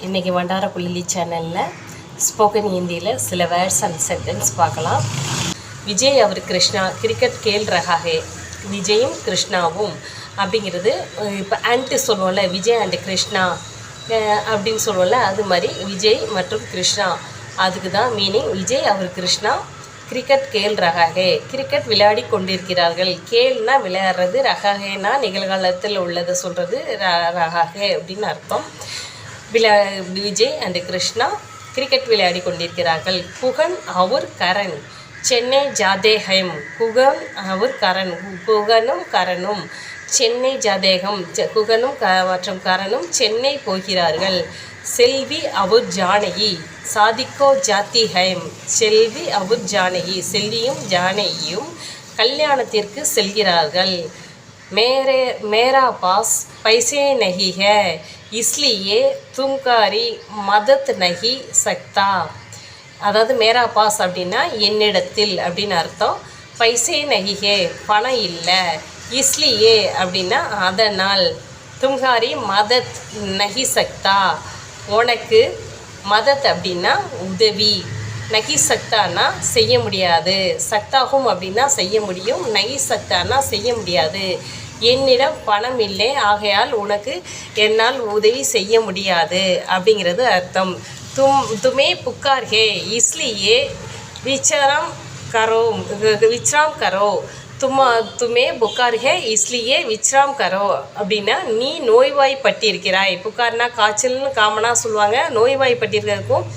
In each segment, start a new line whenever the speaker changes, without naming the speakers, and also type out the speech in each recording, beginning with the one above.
இன்றைக்கி வண்டாரப்புள்ளி சேனலில் ஸ்போக்கன் ஹிந்தியில் சில வேர்ட்ஸ் அண்ட் சென்டென்ஸ் பார்க்கலாம். விஜய் அவர் கிருஷ்ணா கிரிக்கெட் கேல் ரஹா ஹே. விஜயும் கிருஷ்ணாவும் அப்படிங்கிறது இப்போ ஆன்ட்டு சொல்லுவோம்ல, விஜய் அண்ட் கிருஷ்ணா அப்படின்னு சொல்லுவோம்ல, அது மாதிரி விஜய் மற்றும் கிருஷ்ணா அதுக்கு தான் மீனிங். விஜய் அவர் கிருஷ்ணா கிரிக்கெட் கேல் ரஹாஹே, கிரிக்கெட் விளையாடி கொண்டிருக்கிறார்கள். கேல்னா விளையாடுறது, ரஹாஹேனா நிகழ்காலத்தில் உள்ளதை சொல்கிறது, ரஹாஹே அப்படின்னு அர்த்தம். விஜய் அண்ட் கிருஷ்ணா கிரிக்கெட் விளையாடி கொண்டிருக்கிறார்கள். குகன் அவர் கரண் சென்னை ஜாதேகம். குகன் அவர் கரண், குகனும் கரணும் சென்னை ஜாதேகம். குகனும் மற்றும் கரணும் சென்னை போகிறார்கள். செல்வி அவர் ஜானகி சாதிக்கோ ஜாத்தி ஹைம். செல்வி அவர் ஜானகி, செல்வியும் ஜானகியும் கல்யாணத்திற்கு செல்கிறார்கள். मेरा पास पैसे नहीं है इसलिए तुम्हारी मदद नहीं सकता. அதாவது மேரா பாஸ் அப்படின்னா என்னிடத்தில் அப்படின்னு அர்த்தம். பைசே நகிஹே பணம் இல்லை, இஸ்லியே அப்படின்னா அதனால், தும்ஹாரி மதத் நகி சக்தா உனக்கு, மதத் அப்படின்னா உதவி, நகி சக்தானா செய்ய முடியாது, சக்தாகும் அப்படின்னா செய்ய முடியும், நகி சக்தானா செய்ய முடியாது. என்னிடம் பணம் இல்லை, ஆகையால் உனக்கு என்னால் உதவி செய்ய முடியாது அப்படிங்கிறது அர்த்தம். துமே புக்கார் ஹே இஸ்லியே விச்ராம் கரோ. துமே புக்கார் ஹே இஸ்லியே விச்ராம் கரோ அப்படின்னா நீ நோய்வாய்ப்பட்டிருக்கிறாய். புக்கார்னா காய்ச்சல்னு காமனாக சொல்லுவாங்க, நோய்வாய்ப்பட்டிருக்கிறதுக்கும்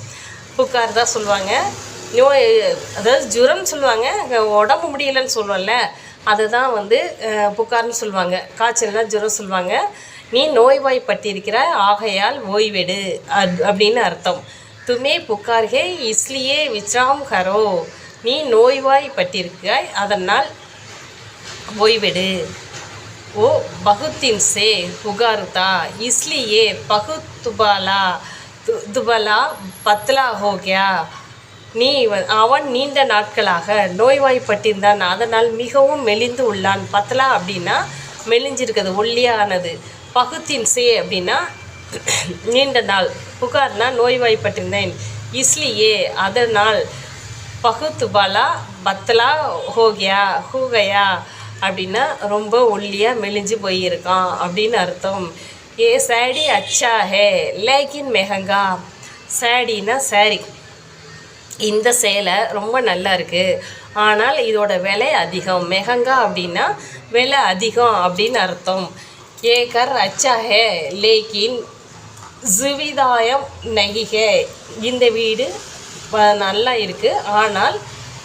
புக்கார் தான் சொல்லுவாங்க. அதாவது ஜுரம் சொல்லுவாங்க, உடம்பு முடியலைன்னு சொல்லுவோம்ல, அதுதான் புகார்னு சொல்லுவாங்க. காய்ச்சல்னால் ஜுரம் சொல்லுவாங்க. நீ நோய்வாய்ப்பட்டிருக்கிறாய், ஆகையால் ஓய்வெடு அப்படின்னு அர்த்தம். துமே புகார்கே இஸ்லியே விச்ராம் கரோ, நீ நோய்வாய்ப்பட்டிருக்கிறாய் அதனால் ஓய்வெடு. ஓ பகுத்தின் சே புகார்தா இஸ்லியே பகுத் துபலா பத்லா ஹோக்யா. அவன் நீண்ட நாட்களாக நோய்வாய்ப்பட்டிருந்தான், அதனால் மிகவும் மெலிந்து உள்ளான். பத்லா அப்படின்னா மெலிஞ்சிருக்கிறது, ஒல்லியானது. பகுத்தின் சே அப்படின்னா நீண்ட நாள், புகார்னா நோய்வாய்ப்பட்டிருந்தேன், இஸ்லியே அதனால், பகுத்துபலா பத்லா ஹூகயா அப்படின்னா ரொம்ப ஒல்லியாக மெலிஞ்சு போயிருக்கான் அப்படின்னு அர்த்தம். ஏ சாடி அச்சா ஹே லேக்கின் மெஹங்கா. சாடினா சாரி, இந்த சேலை ரொம்ப நல்லா இருக்குது, ஆனால் இதோட விலை அதிகம். மெஹங்கா அப்படின்னா விலை அதிகம் அப்படின்னு அர்த்தம். ஏகர் அச்சா ஹே லேக்கின் ஜுவிதாயம் நகிஹே. இந்த வீடு நல்லா இருக்குது, ஆனால்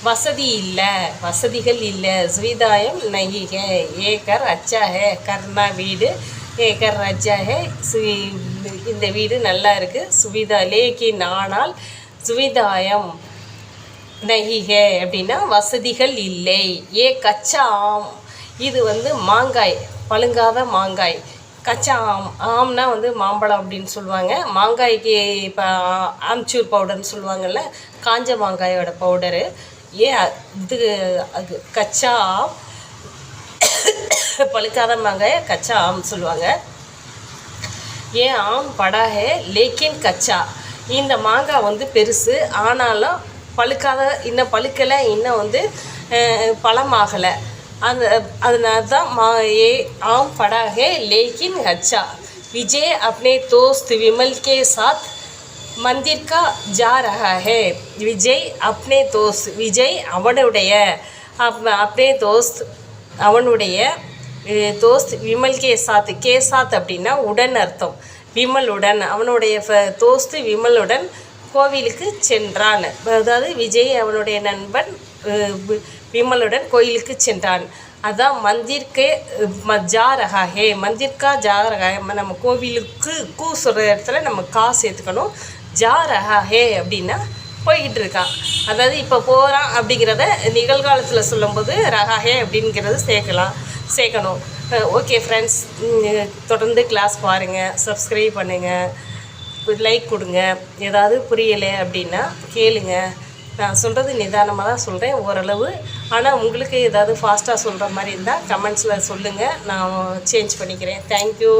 வசதி இல்லை, வசதிகள் இல்லை. ஜுவிதாயம் நகிஹே. ஏகர் அச்சா ஹே, கர்னா வீடு, ஏகர் அச்சா ஹே இந்த வீடு நல்லா இருக்குது. சுவிதா லேக்கின் ஆனால், சுவிதாயம் நகிஹே அப்படின்னா வசதிகள் இல்லை. ஏ கச்சா ஆம், இது மாங்காய், பழுங்காத மாங்காய். கச்சா ஆம், ஆம்னா மாம்பழம் அப்படின்னு சொல்லுவாங்க. மாங்காய்க்கு இப்போ ஆம்ச்சூர் பவுடர்னு சொல்லுவாங்கள்ல, காஞ்ச மாங்காயோட பவுடரு. இது அது கச்சா ஆம், பழுக்காத மாங்காயை கச்சா ஆம் சொல்லுவாங்க. ஏன் ஆம் படாஹே லேக்கின் கச்சா, இந்த மாங்காய் பெருசு, ஆனாலும் பழுக்காத, இன்னும் பழுக்கலை, இன்னும் பழமாகலை. அதனால தான் ஏ ஆம் படாஹே லேக்கின் கச்சா. விஜய் अपने दोस्त विमल के साथ मंदिर का जा रहा है. விஜய் अपने दोस्त, விஜய் அவனுடைய, अपने दोस्त அவனுடைய, தோஸ்த் விமல் கே சாத் அப்படின்னா உடன் அர்த்தம். விமலுடன், அவனுடைய தோஸ்து விமலுடன் கோவிலுக்கு சென்றான். அதாவது விஜய் அவனுடைய நண்பன் விமலுடன் கோயிலுக்கு சென்றான். அதான் மந்திர்கே ஜா ரஹா ஹே, மந்திர்கா ஜா ரஹா. நம்ம கோவிலுக்கு கூ சொல்கிற இடத்துல நம்ம கா சேர்த்துக்கணும். ஜா ரஹா ஹே அப்படின்னா போய்கிட்டு இருக்கான், அதாவது இப்போ போகிறான் அப்படிங்கிறத நிகழ்காலத்தில் சொல்லும்போது ரஹா ஹே அப்படிங்கிறது சேர்க்கணும். ஓகே ஃப்ரெண்ட்ஸ், தொடர்ந்து கிளாஸ் பாருங்கள், சப்ஸ்கிரைப் பண்ணுங்கள், லைக் கொடுங்க. ஏதாவது புரியலை அப்படின்னா கேளுங்க. நான் சொல்கிறது நிதானமாக தான் சொல்கிறேன் ஓரளவு. ஆனால் உங்களுக்கு ஏதாவது ஃபாஸ்ட்டாக சொல்கிற மாதிரி இருந்தால் கமெண்ட்ஸில் சொல்லுங்கள், நான் சேஞ்ச் பண்ணிக்கிறேன். தேங்க்யூ.